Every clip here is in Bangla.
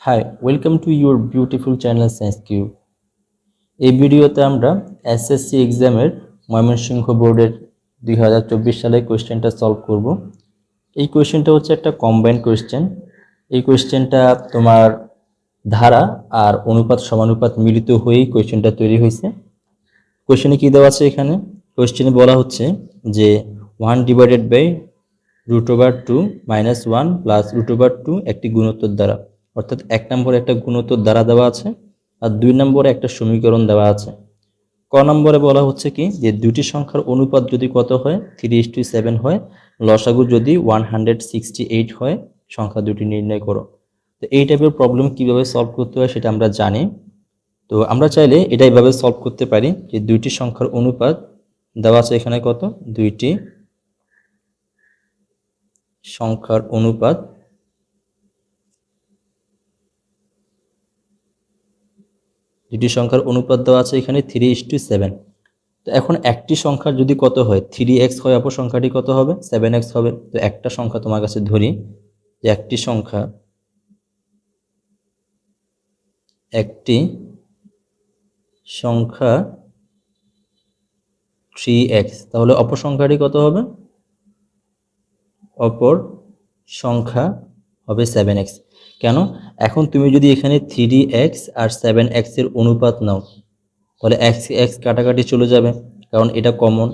High, welcome to your beautiful channel Science Cube. এই ভিডিওতে আমরা এসএসসি এক্সামের ময়মনসিংহ বোর্ডের 2024 সালের কোয়েশ্চেনটা সলভ করব। এই কোয়েশ্চেনটা হচ্ছে একটা কম্বাইন্ড কোয়েশ্চেন। এই কোয়েশ্চেনটা তোমার ধারা আর অনুপাত সমানুপাত মিলিত হয়েই কোয়েশ্চেনটা তৈরি হয়েছে। কোয়েশ্চেনে কী দেওয়া আছে এখানে? কোয়েশ্চেনে বলা হচ্ছে যে 1/√2 - 1 + √2 একটি গুণোত্তর দ্বারা, অর্থাৎ 1 নম্বরে একটা গুণোত্তর দ্বারা দেওয়া আছে আর 2 নম্বরে একটা সমীকরণ দেওয়া আছে। ক নম্বরে বলা হচ্ছে কি যে দুটি সংখ্যার অনুপাত যদি কত হয় 3:7 হয়, লসাগু যদি 168 হয়, সংখ্যা দুটি নির্ণয় করো। তো এই টাইপের প্রবলেম কিভাবে সলভ করতে হয় সেটা আমরা জানি। তো আমরা চাইলে এটা এইভাবে সলভ করতে পারি যে দুইটি সংখ্যার অনুপাত দেওয়া আছে এখানে কত, দুইটি সংখ্যার অনুপাত দেওয়া আছে এখানে 3:7। তো এখন একটি সংখ্যার যদি কত হয় 3x হয়, অপর সংখ্যাটি কত হবে 7x হবে। তো একটা সংখ্যা তোমার কাছে ধরি যে একটি সংখ্যা 3x, তাহলে অপর সংখ্যাটি কত হবে? অপর সংখ্যা হবে 7x। কেন? এখন তুমি যদি এখানে 3x আর 7x এর অনুপাত নাও, তাহলে x কাটাকাটি চলে যাবে, কারণ এটা কমন।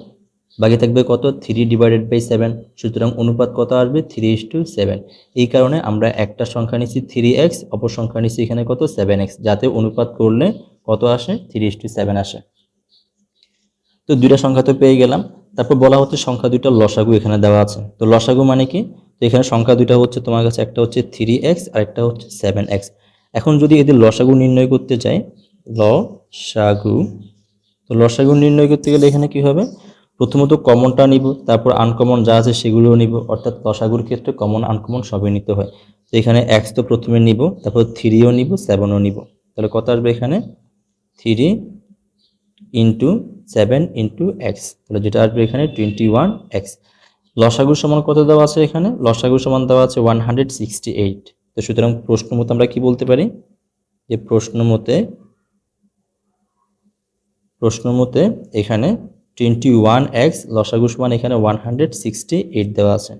বাকি থাকবে কত? 3/7। সুতরাং অনুপাত কত আসবে? 3:7। এই কারণে আমরা একটা সংখ্যা নিচ্ছি 3x, অপর সংখ্যা নিচ্ছি এখানে কত? 7x, যাতে অনুপাত করলে কত আসে? 3:7 আসে। তো দুইটা সংখ্যা তো পেয়ে গেলাম। তারপর বলা হচ্ছে সংখ্যা দুইটা লসাগু এখানে দেওয়া আছে। তো লসাগু মানে কি? তো এখানে সংখ্যা দুইটা হচ্ছে তোমার কাছে, একটা হচ্ছে 3x আর একটা হচ্ছে 7x। এখন যদি এদের লসাগু নির্ণয় করতে চাই, লসাগু, তো লসাগু নির্ণয় করতে গেলে এখানে কি হবে? প্রথমত কমনটা নিব, তারপর আনকমন যা আছে সেগুলোও নিব, অর্থাৎ লসাগুর ক্ষেত্রে কমন আনকমন সবই নিতে হয়। তো এখানে x তো প্রথমে নিব, তারপর 3ও নিব, 7ও নিব। তাহলে কত আসবে এখানে? 3 × 7 × x, তাহলে যেটা আসবে এখানে 21x। লসাগু সমান কত দেওয়া আছে এখানে? লসাগু সমান দেওয়া আছে 168। তো সুতরাং প্রশ্ন মতে আমরা কি বলতে পারি যে প্রশ্ন মতে এখানে 21x লসাগু সমান এখানে 168 দেওয়া আছে।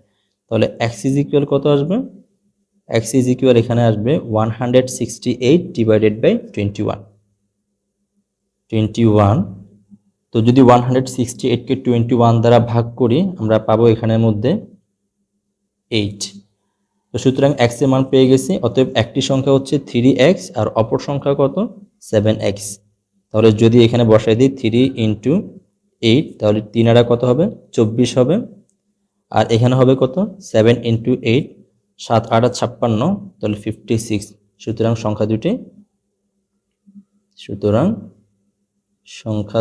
তাহলে x = কত আসবে? x = এখানে আসবে 168/21। তো যদি 168কে 21 দ্বারা ভাগ করি, আমরা পাবো এখানের মধ্যে 8। তো সুতরাং x এর মান পেয়ে গেছি। অতএব একটি সংখ্যা হচ্ছে 3x আর অপর সংখ্যা কত? 7x। তাহলে যদি এখানে বসাই দিই 3 × 8, তাহলে 3 আর কত হবে? 24 হবে। আর এখানে হবে কত? 7 × 8, 7 8 56, তাহলে 56। সুতরাং সংখ্যা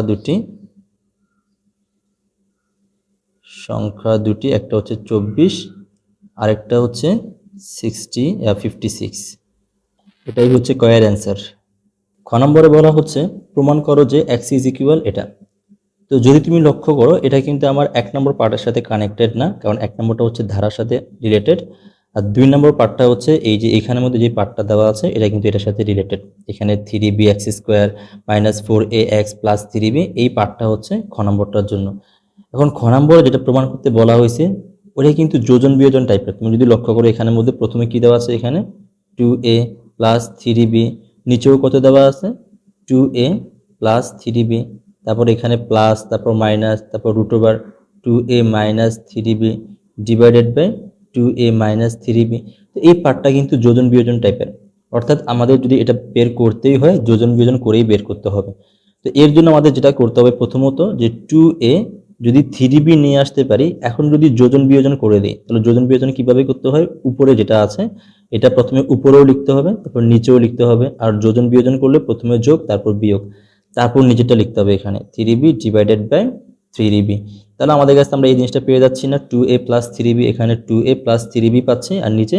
দুটি একটা হচ্ছে 24 আর একটা হচ্ছে 56। এটাই হচ্ছে কয়ের অ্যান্সার। খ নম্বরে বলা হচ্ছে প্রমাণ করো যে x = এটা। তো যদি তুমি লক্ষ্য করো, এটা কিন্তু আমার 1 নম্বর পার্টের সাথে কানেক্টেড না, কারণ 1 নম্বরটা হচ্ছে ধারার সাথে রিলেটেড, আর 2 নম্বর পার্টটা হচ্ছে এই যে এখানের মধ্যে যে পার্টটা দেওয়া আছে এটা কিন্তু এটার সাথে রিলেটেড। এখানে 3bx² - 4ax + 3b, এই পার্টটা হচ্ছে খ নম্বরটার জন্য। এখন খ নম্বরে যেটা প্রমাণ করতে বলা হয়েছে ওটাই কিন্তু যোজন বিয়োজন টাইপের। তুমি যদি লক্ষ্য করো এখানের মধ্যে প্রথমে কি দেওয়া আছে? এখানে 2a + 3b, নিচেও কত দেওয়া আছে? 2a + 3b, তারপর এখানে প্লাস, তারপর মাইনাস, তারপর √2a - 3b / 2a - 3b। তো এই পার্টটা কিন্তু যোজন বিয়োজন টাইপের, অর্থাৎ আমাদের যদি এটা বের করতেই হয় যোজন বিয়োজন করেই বের করতে হবে। তো এর জন্য আমাদের যেটা করতে হবে প্রথমত যে 2a যদি 3b নিয়ে আসতে পারি, এখন যদি যোজন বিয়োজন করে দিই তাহলে যোজন বিয়োজন কিভাবে করতে হয়? উপরে যেটা আছে এটা প্রথমে উপরেও লিখতে হবে, তারপর নিচেও লিখতে হবে। আর যোজন বিয়োজন করলে প্রথমে যোগ, তারপর বিয়োগ, তারপর নিচেটা লিখতে হবে এখানে 3b / 3b। তাহলে আমাদের কাছে আমরা এই জিনিসটা পেয়ে যাচ্ছি না, 2a + 3b, এখানে 2a + 3b পাচ্ছি আর নিচে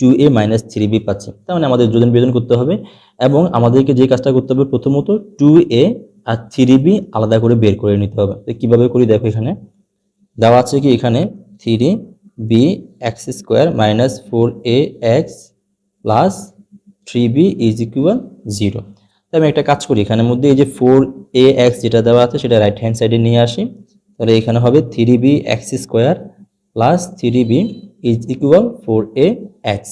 2a - 3b পাচ্ছি। তার মানে আমাদের যোজন বিয়োজন করতে হবে এবং আমাদেরকে যে কাজটা করতে হবে প্রথমত 2a আর 3b আলাদা করে বের করে নিতে হবে। তো কীভাবে করি দেখো, এখানে দেওয়া আছে কি এখানে 3bx² - 4ax + 3b is equal 0। তো আমি একটা কাজ করি, এখানের মধ্যে এই যে 4ax যেটা দেওয়া আছে সেটা রাইট হ্যান্ড সাইডে নিয়ে আসি। তাহলে এখানে হবে 3bx square plus 3b is equal 4ax।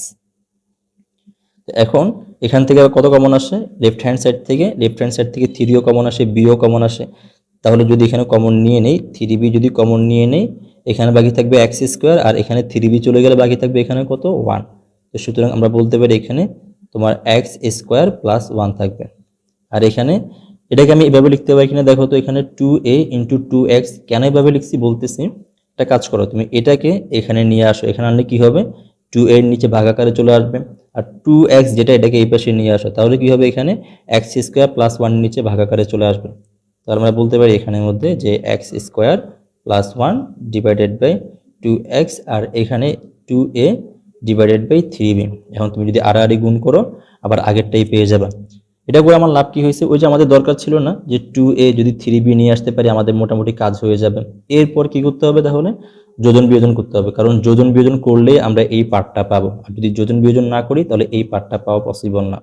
এখন এখান থেকে আবার কত কমন আসে, লেফট হ্যান্ড সাইড থেকে 3ও কমন আসে, বিও কমন আসে। তাহলে যদি এখানে কমন নিয়ে নেই, 3b যদি কমন নিয়ে নেই, এখানে বাকি থাকবে এক্স স্কোয়ার, আর এখানে 3b চলে গেলে বাকি থাকবে এখানে কত 1। তো সুতরাং আমরা বলতে পারি এখানে তোমার এক্স স্কোয়ার প্লাস 1 থাকবে। আর এখানে এটাকে আমি এভাবে লিখতে পারি কিনা দেখো তো, এখানে 2a ইন্টু 2x কেন এভাবে লিখছি বলতেছি। একটা কাজ করো, তুমি এটাকে এখানে নিয়ে আসো, এখানে আনলে কি হবে 2a এর নিচে ভাগাকারে চলে আসবে, আর 2x যেটা এটাকে এই পাশে নিয়ে আসো, তাহলে কি হবে এখানে এক্স স্কোয়ার প্লাস 1 এর নিচে ভাগাকারে চলে আসবে। তাহলে আমরা বলতে পারি এখানের মধ্যে যে x square plus 1 divided by 2x, আর এখানে 2a ডিভাইডেড বাই 3b। এখন তুমি যদি আড়াআড়ি গুণ করো আবার আগেরটাই পেয়ে যাবে। এটা করে আমার লাভ কি হয়েছে, ওই যে আমাদের দরকার ছিল না যে 2a যদি 3b নিয়ে আসতে পারি আমাদের মোটামুটি কাজ হয়ে যাবে। এরপর কি করতে হবে তাহলে, যোজন বিয়োজন করতে হবে, কারণ যোজন বিয়োজন করলেই আমরা এই পার্টটা পাবো, আর যদি যোজন বিয়োজন না করি তাহলে এই পার্টটা পাওয়া পসিবল না।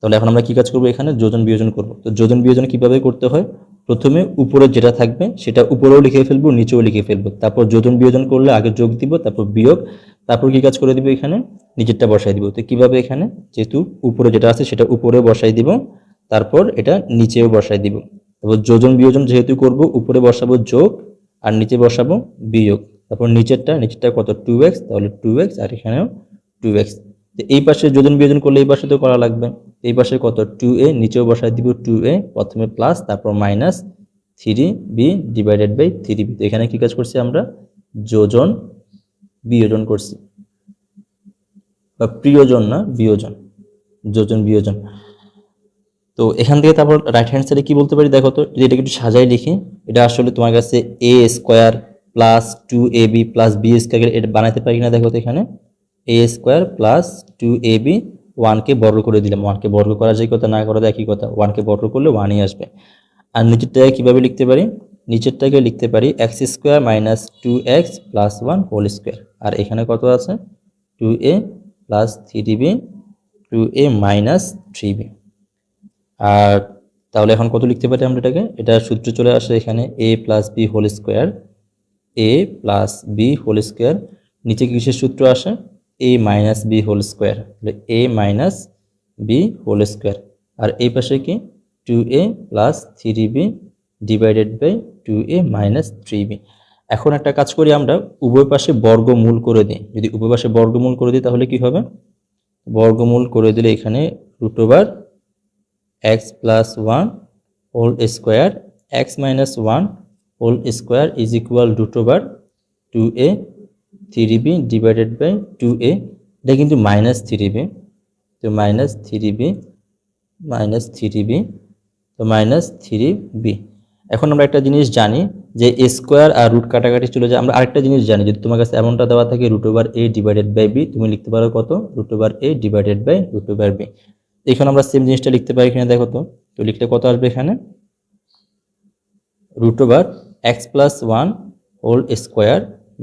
তাহলে এখন আমরা কি কাজ করব, এখানে যোজন বিয়োজন করব। তো যোজন বিয়োজন কিভাবে করতে হয়, প্রথমে উপরে যেটা থাকবে সেটা উপরেও লিখে ফেলবো, নিচেও লিখে ফেলবো, তারপর যোজন বিয়োজন করলে আগে যোগ দিব, তারপর বিয়োগ, তারপর কি কাজ করে দিব, এখানে নিচেরটা বসাই দিব। তো কিভাবে, এখানে যেহেতু উপরে যেটা আছে সেটা উপরে বসাই দিব, তারপর এটা নিচেও বসাই দিব। তারপর যোজন বিয়োজন যেহেতু করব, উপরে বসাবো যোগ আর নিচে বসাবো বিয়োগ, তারপর নিচেরটা কত 2x, তাহলে 2x, আর এখানেও 2x। তো এই পাশে যোজন বিয়োজন করলে এই পাশে তো করা লাগবে, এই পাশে কত 2a, নিচেও বসাই দিব 2a, প্রথমে প্লাস তারপর minus 3b divided by 3b। তো এখানে কি কাজ করছি আমরা, যোজন বিয়োজন করছি, বা প্রিয়জন না বিয়োজন, যোজন বিয়োজন। তো এখান থেকে তারপর রাইট হ্যান্ড সাইডে কি বলতে পারি দেখো তো, যদি এটাকে একটু সাজাই লিখি, এটা আসলে তোমার কাছে a square plus 2ab plus b square এটা বানাইতে পারি কিনা দেখো তো, এখানে a স্কোয়ার প্লাস 2ab, 1কে বর্গ করে দিলাম, 1কে বর্গ করা যায় কথা, না করা যায় একই কথা, 1কে বর্গ করলে 1ই আসবে। আর নিচেরটাকে কিভাবে লিখতে পারি, নিচেরটাকে লিখতে পারি x square minus 2x plus 1 whole square, আর এখানে কত আছে 2a plus 3b, 2a minus 3b। আর তাহলে এখন কত লিখতে পারি আমরা এটাকে, এটা সূত্র চলে আসে এখানে a plus b whole square, a plus b whole square, নিচে কিসের সূত্র আসে a minus b whole square, তাহলে a minus b whole square, আর এই পাশে কি 2a plus 3b divided by 2a minus 3b। এখন একটা কাজ করি, আমরা উভয় পাশে বর্গমূল করে দিই। যদি উভয় পাশে বর্গমূল করে দিই তাহলে কি হবে, বর্গমূল করে দিলে এখানে root over x plus 1 whole square, x minus 1 whole square is equal root over 2a 3b divided by 2a, এটা কিন্তু মাইনাস 3b, তো মাইনাস 3b মাইনাস 3b, তো মাইনাস 3b। এখন আমরা একটা জিনিস জানি যে a স্কোয়ার আর রুট কাটাকাটি চলে যায়। আমরা আরেকটা জিনিস জানি, যদি তোমার কাছে এমনটা দেওয়া থাকে root over a divided by b, তুমি লিখতে পারো কত root over a divided by root over b। এখানে আমরা সেম জিনিসটা লিখতে পারি কিনা দেখো তো, তো লিখলে কত আসবে এখানে root over x plus 1 whole square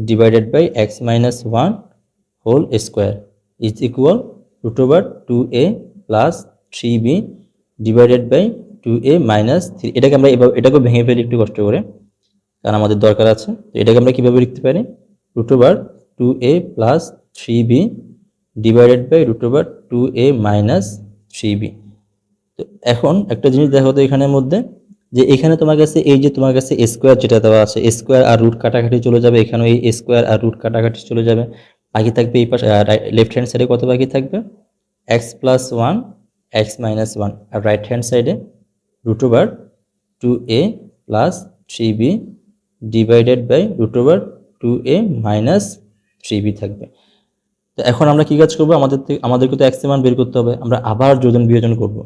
divided by x minus 1 whole square is equal root over 2a plus 3b divided by 2a minus 3। এটাকে আমরা এভাবে, এটাকে ভেঙে ফেলি একটু কষ্ট করে, কারণ আমাদের দরকার আছে। তো এটাকে আমরা কীভাবে লিখতে পারি, root over 2a plus 3b divided by root over 2a minus 3b। তো এখন একটা জিনিস দেখো তো এখানের মধ্যে, যে এখানে তোমার কাছে এই যে তোমার কাছে স্কোয়ার যেটা দেওয়া আছে, স্কোয়ার আর রুট কাটাকাটি চলে যাবে, এখানেও এই স্কোয়ার আর রুট কাটাকাটি চলে যাবে, বাকি থাকবে এই পাশে লেফট হ্যান্ড সাইডে কত বাকি থাকবে এক্স প্লাস 1 এক্স মাইনাস 1, আর রাইট হ্যান্ড সাইডে root over 2a plus 3b divided by root over 2a minus 3b থাকবে। তো এখন আমরা কি কাজ করবো, আমাদেরকে তো এক্স এর মান বের করতে হবে, আমরা আবার যোজন বিয়োজন করব।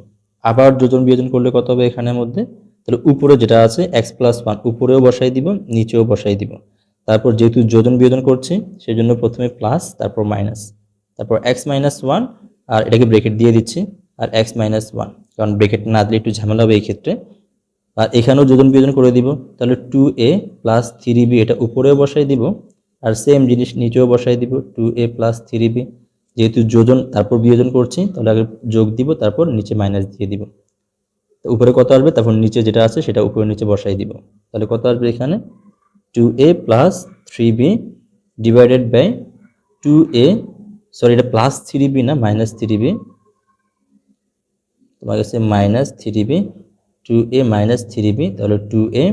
আবার যোজন বিয়োজন করলে কত হবে এখানের মধ্যে, তাহলে উপরে যেটা আছে এক্স প্লাস 1 উপরেও বসাই দিব, নিচেও বসাই দিব। তারপর যেহেতু যোজন বিয়োজন করছি সেজন্য প্রথমে প্লাস তারপর মাইনাস, তারপর এক্স মাইনাস 1, আর এটাকে ব্রেকেট দিয়ে দিচ্ছি, আর এক্স মাইনাস 1, কারণ ব্রেকেট না দিলে একটু ঝামেলা হবে এই ক্ষেত্রে। আর এখানেও যোজন বিয়োজন করে দিব, তাহলে 2a প্লাস 3b এটা উপরেও বসাই দিব, আর সেম জিনিস নিচেও বসাই দিব 2a প্লাস 3b, যেহেতু যোজন তারপর বিয়োজন করছি, তাহলে আগে যোগ দিব, তারপর নিচে মাইনাস দিয়ে দিব। তো উপরে কত আসবে, তারপর নিচে যেটা আছে সেটা উপরে নিচে বসাই দিব। তাহলে কত আসবে এখানে 2a plus 3b divided by 2a, sorry এটা প্লাস 3b না, মাইনাস 3b, তোমার কাছে minus 3b, 2a minus 3b, তাহলে 2a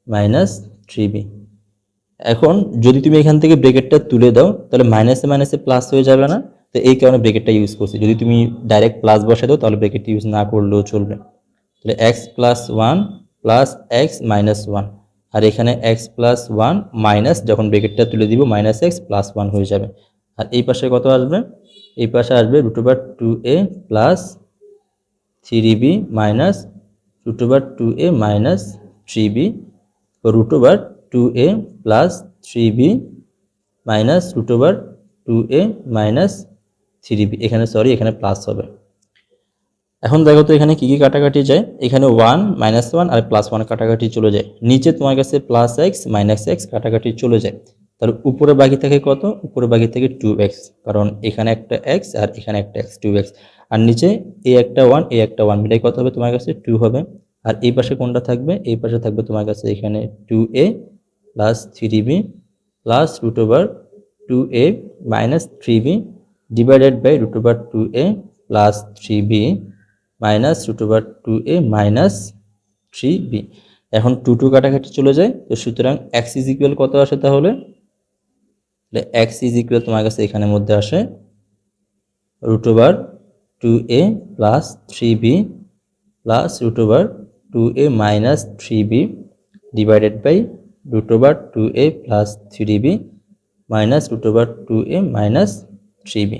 মাইনাস 3b। এখন যদি তুমি এখান থেকে ব্র্যাকেটটা তুলে দাও তাহলে মাইনাসে মাইনাসে প্লাস হয়ে যাবে না, তো এই কারণে ব্র্যাকেটটা ইউজ করছি। যদি তুমি ডাইরেক্ট প্লাস বসাই দাও তাহলে ব্র্যাকেট ইউজ না করলেও চলবে। তাহলে x plus one plus x minus one, আর এখানে এক্স প্লাস ওয়ান মাইনাস, যখন ব্র্যাকেটটা তুলে দিব মাইনাস এক্স প্লাস ওয়ান হয়ে যাবে। আর এই পাশে কত আসবে, এই পাশে আসবে root over 2a plus 3b minus root over 2a minus 3b, root over 2a plus 3b minus root over 2a minus 3b, এখানে সরি এখানে প্লাস হবে। এখন দেখো তো এখানে কি কি কাটাকাটি যায়, এখানে 1 মাইনাস 1 আর প্লাস 1 কাটাকাটি চলে যায়, নিচে তোমার কাছে প্লাস এক্স মাইনাস এক্স কাটাকাটি চলে যায়। তাহলে উপরে বাকি থাকে কত, উপরে বাকি থাকে 2x, কারণ এখানে একটা x আর এখানে একটা x, 2x, আর নিচে এ একটা 1 এ একটা 1 মিলাই কত হবে তোমার কাছে 2 হবে। আর এই পাশে কোনটা থাকবে, এই পাশে থাকবে তোমার কাছে এখানে 2a plus 3b plus root over 2a minus 3b divided by root over 2a plus 3b minus root over 2a minus 3b। এখন 2 কাটাকাটি চলে যায়, তো সুতরাং x ইজ ইকুয়াল কত আসে তাহলে x ইজ ইকুয়াল তোমার কাছে এখানের মধ্যে আসে root over 2a plus 3b plus root over 2a minus 3b divided by root over 2a plus 3b minus root over 2a minus 3b।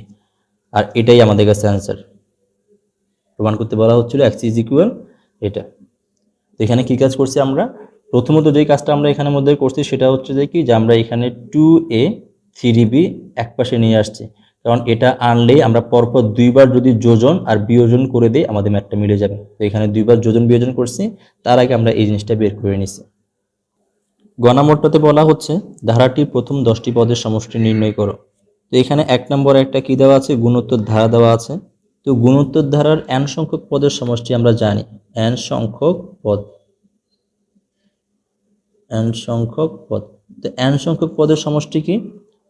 আর এটাই আমাদের কাছে অ্যান্সার। প্রমাণ করতে বলা হচ্ছিল x ইজ ইকুয়াল এটা। তো এখানে কি কাজ করছি আমরা, প্রথমত যেই কাজটা আমরা এখানের মধ্যে করছি সেটা হচ্ছে যে কি, যে আমরা এখানে 2a 3b এক পাশে নিয়ে আসছি, কারণ এটা আনলেই আমরা পরপর দুইবার যদি যোজন আর বিয়োজন করে দিই আমাদের ম্যাথটা মিলে যাবে। তো এখানে দুইবার যোজন বিয়োজন করছি, তার আগে আমরা এই জিনিসটা বের করে নিছি। গ নম্বরটাতে বলা হচ্ছে ধারাটির প্রথম 10টি পদের সমষ্টি নির্ণয় করো। তো এখানে 1 নম্বরে একটা কি দেওয়া আছে, গুণোত্তর ধারা দেওয়া আছে। তো গুণোত্তর ধারার n সংখ্যক পদের সমষ্টি আমরা জানি, n সংখ্যক পদ, n সংখ্যক পদ। তো n সংখ্যক পদের সমষ্টি কি,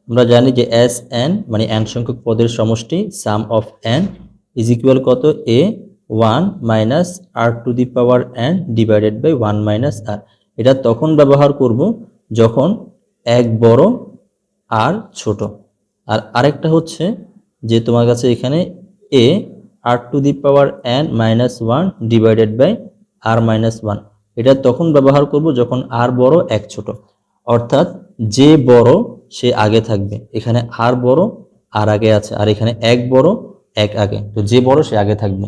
আমরা জানি যে এস এন মানে n সংখ্যক পদের সমষ্টি, sum of n is equal কত, a 1 minus r to the power n divided by 1 minus r। এটা তখন ব্যবহার করব যখন এক বড় আর ছোট। আর আরেকটা হচ্ছে যে তোমার কাছে এখানে a r to the power n minus 1 divided by r minus 1, এটা তখন ব্যবহার করব যখন r বড় এক ছোট, অর্থাৎ যে বড় সে আগে থাকবে। এখানে r বড় আর আগে আছে, আর এখানে এক বড় এক আগে, তো যে বড় সে আগে থাকবে।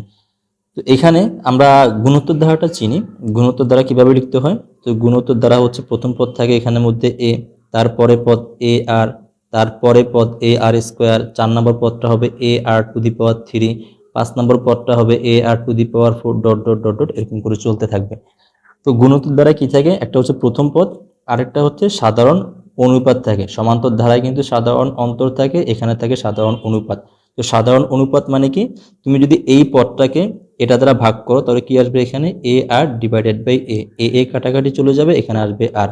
তো এখানে আমরা গুণোত্তর ধারাটা চিনি, গুণোত্তর ধারা কিভাবে লিখতে হয়। তো গুণোত্তর ধারা হচ্ছে প্রথম পদ থাকে এখানের মধ্যে a, তারপরে পদ a r, তারপরে পদ a r স্কোয়ার, 4 নম্বর পদটা হবে a r টু দি পাওয়ার 3, 5 নম্বর পদটা হবে a r to the power 4 dot dot dot dot, এরকম করে চলতে থাকবে। তো গুণোত্তর ধারা কি থাকে, একটা হচ্ছে প্রথম পদ, আরেকটা হচ্ছে সাধারণ অনুপাত থাকে। সমান্তর ধারায় কিন্তু সাধারণ অন্তর থাকে, এখানে থাকে সাধারণ অনুপাত। তো সাধারণ অনুপাত মানে কি, তুমি যদি এই পদটাকে এটা দ্বারা ভাগ করো তাহলে কি আসবে, এখানে এ আর ডিভাইডেড বাই এ, এ কাটাকাটি চলে যাবে, এখানে আসবে আর।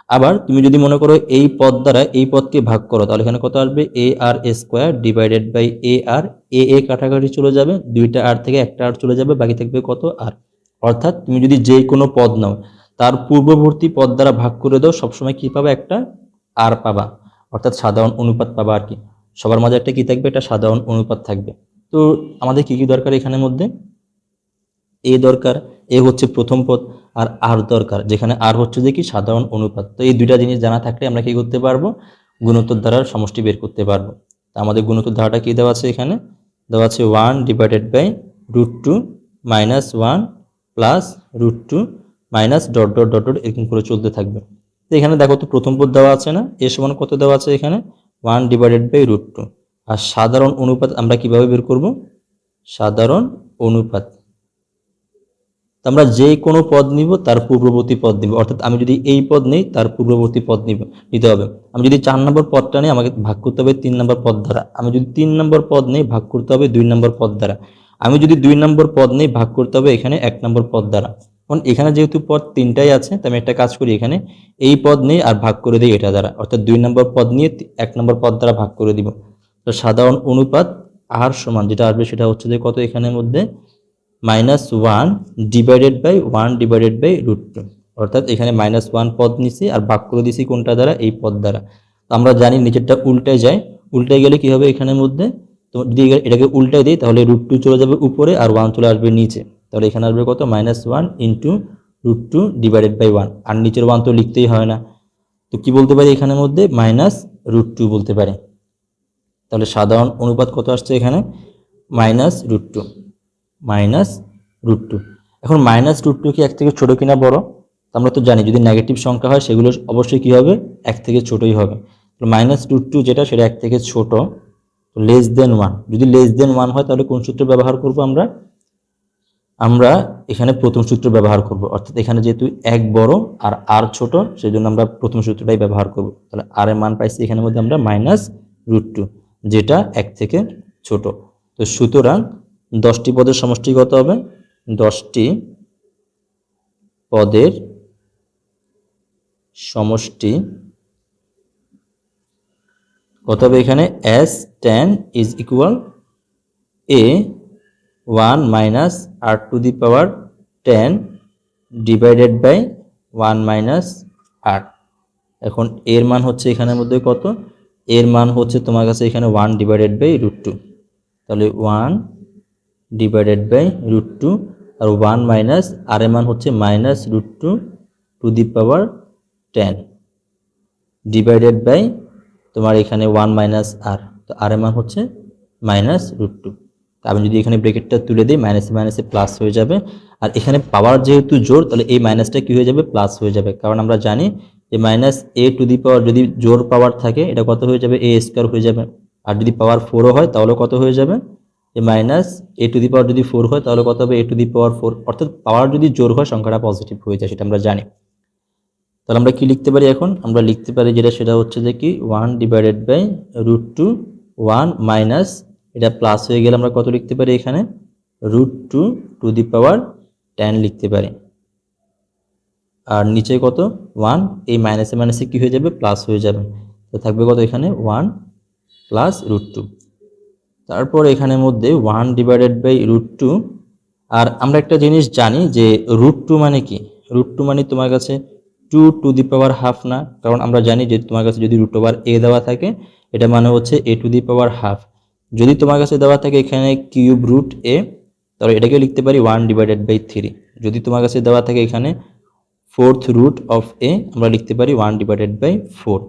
আবার তুমি যদি মনে করো এই পদ দ্বারা এই পদকে ভাগ করো তাহলে এখানে কত আসবে, এ আর স্কোয়ার ডিভাইডেড বাই এ আর, এ কাটাকাটি চলে যাবে, দুইটা আর থেকে একটা আর চলে যাবে, বাকি থাকবে কত আর। অর্থাৎ তুমি যদি যে কোনো পদ নাও তার পূর্ববর্তী পদ দ্বারা ভাগ করে দাও, সবসময় কি পাবা, একটা আর পাবা, অর্থাৎ সাধারণ অনুপাত পাবা আর কি। সবার মাঝে একটা কি থাকবে, একটা সাধারণ অনুপাত থাকবে। তো আমাদের কি কি দরকার এখানের মধ্যে, এ দরকার, এ হচ্ছে প্রথম পদ, আর আর দরকার, যেখানে আর হচ্ছে যে কি সাধারণ অনুপাত। তো এই দুইটা জিনিস জানা থাকলে আমরা কি করতে পারবো, গুণোত্তর ধারার সমষ্টি বের করতে পারবো। তো আমাদের গুণোত্তর ধারাটা কি দেওয়া আছে, এখানে দেওয়া আছে 1 divided by √2 minus 1 plus √2 minus dot dot dot dot, এরকম করে চলতে থাকবে। তো এখানে দেখো তো প্রথম পদ দেওয়া আছে না, এ সমান কত দেওয়া আছে এখানে 1 ডিভাইডেড বাই √2। আর সাধারণ অনুপাত আমরা কিভাবে বের করব, সাধারণ অনুপাত, তো আমরা যে কোনো পদ নিব তার পূর্ববর্তী পদ নিব, অর্থাৎ আমি যদি এই পদ নেই তার পূর্ববর্তী পদ নিতে হবে। আমি যদি 4 নম্বর পদটা নেই আমাকে ভাগ করতে হবে 3 নম্বর পদ দ্বারা। আমি যদি 3 নম্বর পদ নেই ভাগ করতে হবে 2 নম্বর পদ দ্বারা। আমি যদি 2 নম্বর পদ নেই ভাগ করতে হবে এখানে 1 নম্বর পদ দ্বারা। কারণ এখানে যেহেতু পদ 3টাই আছে তাই আমি একটা কাজ করি, এখানে এই পদ নেই আর ভাগ করে দিই এটা দ্বারা, অর্থাৎ 2 নম্বর পদ নিয়ে 1 নম্বর পদ দ্বারা ভাগ করে দিব। তো সাধারণ অনুপাত আর সমান যেটা আসবে সেটা হচ্ছে যে কত এখানের মধ্যে -1 ডিভাইডেড বাই 1 ডিভাইডেড বাই √2, অর্থাৎ এখানে -1 পদ নিছি আর ভাগ করে দিছি কোনটা দ্বারা, এই পদ দ্বারা। তো আমরা জানি নিচেরটা উল্টে যায়, উল্টে গেলে কি হবে এখানের মধ্যে, তো যদি এটাকে উল্টাই দিই তাহলে √2 চলে যাবে উপরে আর 1 চলে আসবে নিচে, তাহলে এখানে আসবে কত -1 ইন্টু √2 ডিভাইডেড বাই 1, আর নিচের 1 তো লিখতেই হয় না, তো কি বলতে পারি এখানের মধ্যে -√2 বলতে পারি। তাহলে সাধারণ অনুপাত কত আসছে এখানে -√2 -√2। এখন -√2 কি 1 থেকে ছোট কিনা বড়? আমরা তো জানি যদি নেগেটিভ সংখ্যা হয় সেগুলো অবশ্যই কি হবে 1 থেকে ছোটই হবে। তো -√2 যেটা সেটা 1 থেকে ছোট, তো লেস দেন 1, যদি লেস দেন 1 হয় তাহলে কোন সূত্র ব্যবহার করব আমরা এখানে প্রথম সূত্র ব্যবহার করব, অর্থাৎ এখানে যেহেতু 1 বড় আর r ছোট সেজন্য আমরা প্রথম সূত্রটাই ব্যবহার করব। তাহলে r এর মান পাইছি এখানের মধ্যে আমরা -√2, যেটা 1 থেকে ছোট। তো সুতরাং 10টি পদের সমষ্টি কত হবে? 10টি পদের সমষ্টি কত হবে এখানে S10 is equal a1 minus r to the power 10 divided by 1 minus r। এখন এর মান হচ্ছে এখানের মধ্যে কত? এর মান হচ্ছে তোমার কাছে এখানে 1 ডিভাইডেড বাই √2, তাহলে 1 ডিভাইডেড বাই √2 আর 1 মাইনাস আর এর মান হচ্ছে -√2 to the power 10 divided by তোমার এখানে 1 মাইনাস আর, তো আর এর মান হচ্ছে -√2। আমি যদি এখানে ব্র্যাকেটটা তুলে দিই মাইনাসে মাইনাসে প্লাস হয়ে যাবে, আর এখানে পাওয়ার যেহেতু জোর তাহলে এই মাইনাসটা কি হয়ে যাবে প্লাস হয়ে যাবে, কারণ আমরা জানি যে -a টু দি পাওয়ার যদি জোর পাওয়ার থাকে এটা কত হয়ে যাবে a² হয়ে যাবে, আর যদি পাওয়ার 4ও হয় তাহলে কত হয়ে যাবে -a টু দি পাওয়ার যদি 4 হয় তাহলে কত হবে a টু দি পাওয়ার 4, অর্থাৎ পাওয়ার যদি জোর হয় সংখ্যাটা পজিটিভ হয়ে যায়, সেটা আমরা জানি। তাহলে আমরা কি লিখতে পারি এখন? আমরা লিখতে পারি যেটা সেটা হচ্ছে যে কি 1 ডিভাইডেড বাই √2 1 মাইনাস এটা প্লাস হয়ে গেলে আমরা কত লিখতে পারি এখানে √2 টু দি পাওয়ার 10 লিখতে পারি, আর নিচে কত 1, এই মাইনাসে মাইনাসে কি হয়ে যাবে প্লাস হয়ে যাবে, তো থাকবে কত এখানে 1 প্লাস √2। তারপর এখানের মধ্যে 1 ডিভাইডেড বাই √2, আর আমরা একটা জিনিস জানি যে √2 মানে কি, √2 মানে তোমার কাছে 2 টু দি পাওয়ার হাফ না, কারণ আমরা জানি যে তোমার কাছে যদি √a দেওয়া থাকে এটা মানে হচ্ছে a two the power half. যদি তোমার কাছে দেওয়া থাকে এখানে কিউব √a তাহলে এটাকে লিখতে পারি 1 ডিভাইডেড বাই 3। যদি তোমার কাছে দেওয়া থাকে এখানে 4th রুট অফ a আমরা লিখতে পারি 1 ডিভাইডেড বাই 4।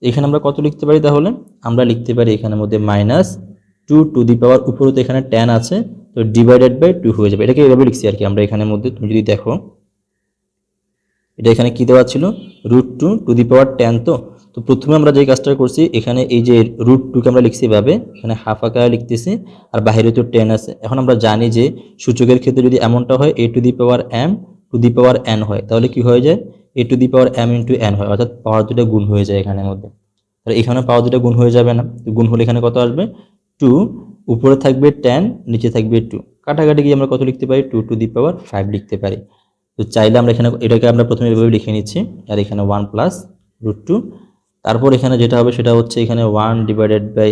এখানে আমরা কত লিখতে পারি তাহলে? আমরা লিখতে পারি এখানের মধ্যে -2 টু দি পাওয়ার, উপরে তো এখানে 10 আছে তো ডিভাইডেড বাই 2 হয়ে যাবে, এটাকে এভাবে লিখছি আর কি আমরা এখানের মধ্যে। তুমি যদি দেখো এটা এখানে কি দেওয়া ছিল √2 টু দি পাওয়ার 10, তো প্রথমে আমরা যে কাজটা করছি এখানে এই যে √2কে আমরা লিখছি এভাবে, এখানে হাফ আকারে লিখতেছি আর বাইরে তো 10 আছে। এখন আমরা জানি যে সূচকের ক্ষেত্রে যদি এমনটা হয় a two the power m two the power n হয় তাহলে কি হয়ে যায় a two the power m into n হয়, অর্থাৎ পাওয়ার দুটো গুণ হয়ে যায় এখানের মধ্যে। তাহলে এখানে পাওয়ার দুটো গুণ হয়ে যাবে না, গুণ হলে এখানে কত আসবে 2, উপরে থাকবে 10 নিচে থাকবে 2, কাটাকাটি গিয়ে আমরা কত লিখতে পারি 2 টু দি পাওয়ার 5 লিখতে পারি। তো চাইলে আমরা এখানে এটাকে আমরা প্রথমে এভাবে লিখে নিচ্ছি, আর এখানে 1 প্লাস √2, তারপর এখানে যেটা হবে সেটা হচ্ছে এখানে 1 ডিভাইডেড বাই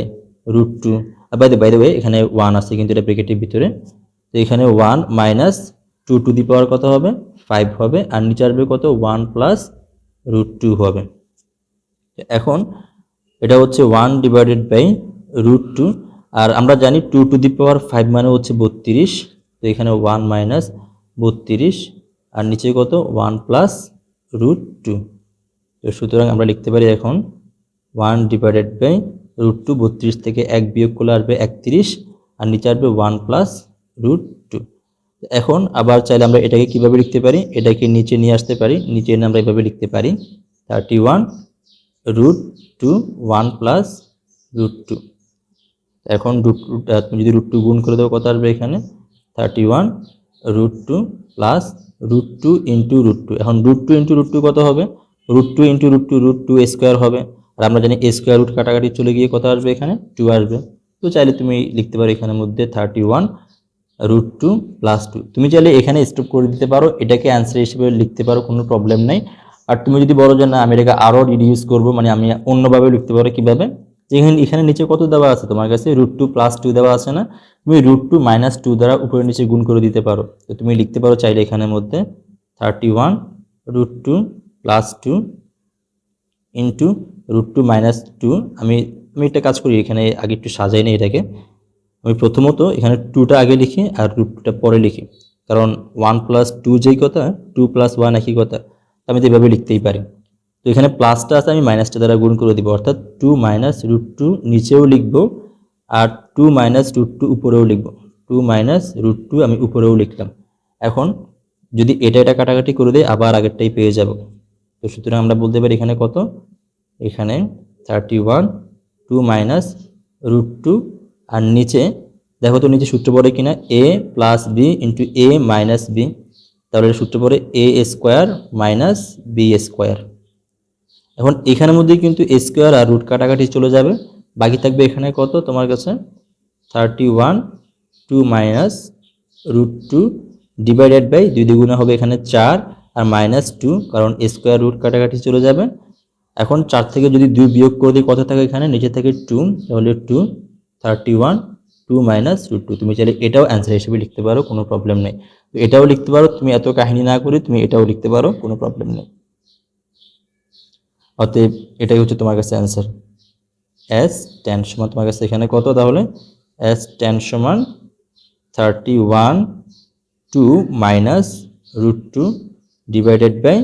√2, আর বাই দ্য ওয়ে এখানে 1 আছে কিন্তু এটা ব্র্যাকেটের ভিতরে, তো এখানে 1 মাইনাস 2 টু দি পাওয়ার কত হবে 5 হবে, আর নিচে আসবে কত 1 প্লাস √2 হবে। এখন এটা হচ্ছে 1 ডিভাইডেড বাই √2, আর আমরা জানি 2 টু দি পাওয়ার 5 মানে হচ্ছে 32, তো এখানে 1 মাইনাস 32 আর নিচে কত 1 প্লাস √2। তো সুতরাং আমরা লিখতে পারি এখন 1 ডিভাইডেড বাই √2, 32 থেকে 1 বিয়োগ করলে আসবে 31 আর নিচে আসবে 1 প্লাস √2। এখন আবার চাইলে আমরা এটাকে কিভাবে লিখতে পারি, এটাকে নিচে নিয়ে আসতে পারি, নিচে এনে আমরা এভাবে লিখতে পারি 31 √2 1 প্লাস √2। এখন তুমি যদি √2 গুণ করে দাও কত আসবে এখানে 31 √2 প্লাস √2 ইন্টু √2। এখন √2 ইন্টু √2 কত হবে? √2 ইন্টু √2 √2 স্কোয়ার হবে। আর আমরা জানি a স্কোয়ার রুট কাটাকাটি চলে গিয়ে কত আসবে? এখানে 2 আসবে। তো চাইলে তুমি লিখতে পারো এখানের মধ্যে 31 √2 প্লাস 2। তুমি চাইলে এখানে স্টপ করে দিতে পারো, এটাকে অ্যান্সার হিসেবে লিখতে পারো, কোনো প্রবলেম নাই। আর তুমি যদি বলো যে না আমি এটাকে আরও রিডিউস করবো, মানে আমি অন্যভাবে লিখতে পারো। কীভাবে? যেখানে এখানে নিচে কত দেওয়া আছে তোমার কাছে? √2 প্লাস 2 দেওয়া আছে না? তুমি √2 মাইনাস 2 দ্বারা উপরে নিচে গুণ করে দিতে পারো। তো তুমি লিখতে পারো চাইলে এখানের মধ্যে 31 √2 প্লাস 2 ইন্টু √2 মাইনাস 2। আমি একটা কাজ করি, এখানে আগে একটু সাজাই নিই এটাকে। আমি প্রথমত এখানে 2টা আগে লিখি আর √2টা পরে লিখি, কারণ 1 প্লাস 2 যেই কথা, 2 প্লাস 1 একই কথা। আমি তো এভাবে লিখতেই পারি। তো এখানে প্লাসটা আছে, আমি মাইনাসটা দ্বারা গুণ করে দিব, অর্থাৎ 2 মাইনাস √2 নিচেও লিখবো আর 2 মাইনাস √2 উপরেও লিখবো। 2 মাইনাস √2 আমি উপরেও লিখলাম। এখন যদি এটা কাটাকাটি করে দেয় আবার আগেরটাই পেয়ে যাব। তো সুতরাং আমরা বলতে পারি এখানে কত? এখানে 31 2 মাইনাস √2 আর নিচে দেখো তো নিচে সূত্র পড়ে কিনা, a plus B into a minus B. তাহলে সূত্র পড়ে a square minus B square. এখন এখানের মধ্যে কিন্তু a স্কোয়ার আর রুট কাটাকাটি চলে যাবে, বাকি থাকবে এখানে কত তোমার কাছে? 31 2 মাইনাস √2 ডিভাইডেড বাই 2 দ্বিগুণে হবে এখানে 4 আর মাইনাস 2, কারণ a স্কোয়ার রুট কাটাকাটি চলে যাবে। এখন 4 থেকে যদি 2 বিয়োগ করে দিই কত থাকে এখানে? নিচে থেকে 2, তাহলে 2 31 2 মাইনাস √2। তুমি চাইলে এটাও অ্যান্সার হিসেবে লিখতে পারো, কোনো প্রবলেম নেই। তো এটাও লিখতে পারো, তুমি এত কাহিনী না করে তুমি এটাও লিখতে পারো, কোনো প্রবলেম নেই। অতএব এটাই হচ্ছে তোমার কাছে অ্যান্সার। S10 সমান তোমার কাছে এখানে কত? তাহলে S10 সমান 31 2 মাইনাস √2 ডিভাইডেড বাই